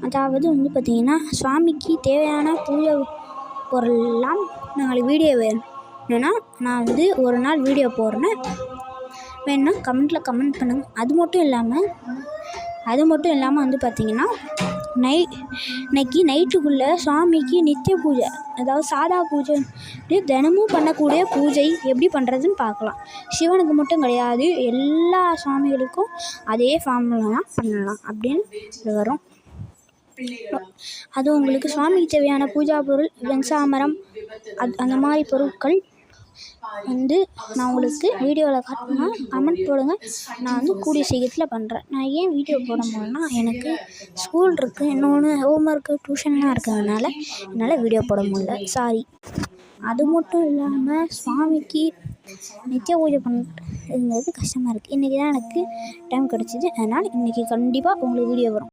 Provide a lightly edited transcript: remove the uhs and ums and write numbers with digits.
அதாவது வந்து பார்த்திங்கன்னா சுவாமிக்கு தேவையான பூஜை பொருள்லாம் நாளைக்கு வீடியோ வேணும்னா நான் வந்து ஒரு நாள் வீடியோ போடுறேன், வேணும்னா கமெண்ட் பண்ணுங்கள். அது மட்டும் இல்லாமல் வந்து பார்த்திங்கன்னா இன்னைக்கு நைட்டுக்குள்ளே சுவாமிக்கு நித்திய பூஜை, அதாவது சாதா பூஜை தினமும் பண்ணக்கூடிய பூஜை எப்படி பண்ணுறதுன்னு பார்க்கலாம். சிவனுக்கு மட்டும் கிடையாது, எல்லா சுவாமிகளுக்கும் அதே ஃபார்முலா தான் பண்ணலாம் அப்படின்னு வரும். அது உங்களுக்கு சுவாமிக்கு தேவையான பூஜா பொருள், வெண்சாமரம், அந்த மாதிரி பொருட்கள் வந்து நான் உங்களுக்கு வீடியோவில் காட்டினா கமெண்ட் போடுங்கள். நான் வந்து கூடிய சீக்கிரத்தில் பண்ணுறேன். நான் ஏன் வீடியோ போட முடியலன்னா எனக்கு ஸ்கூல் இருக்குது, இன்னொன்று ஹோம்ஒர்க்கு, டியூஷன்லாம் இருக்கிறதுனால என்னால் வீடியோ போட முடியல, சாரி. அது மட்டும் இல்லாமல் சுவாமிக்கு நித்திய பூஜை பண்ணுறது கஷ்டமாக இருக்குது. இன்றைக்கி தான் எனக்கு டைம் கிடச்சிது, அதனால் இன்றைக்கி கண்டிப்பாக உங்களுக்கு வீடியோ வரும்.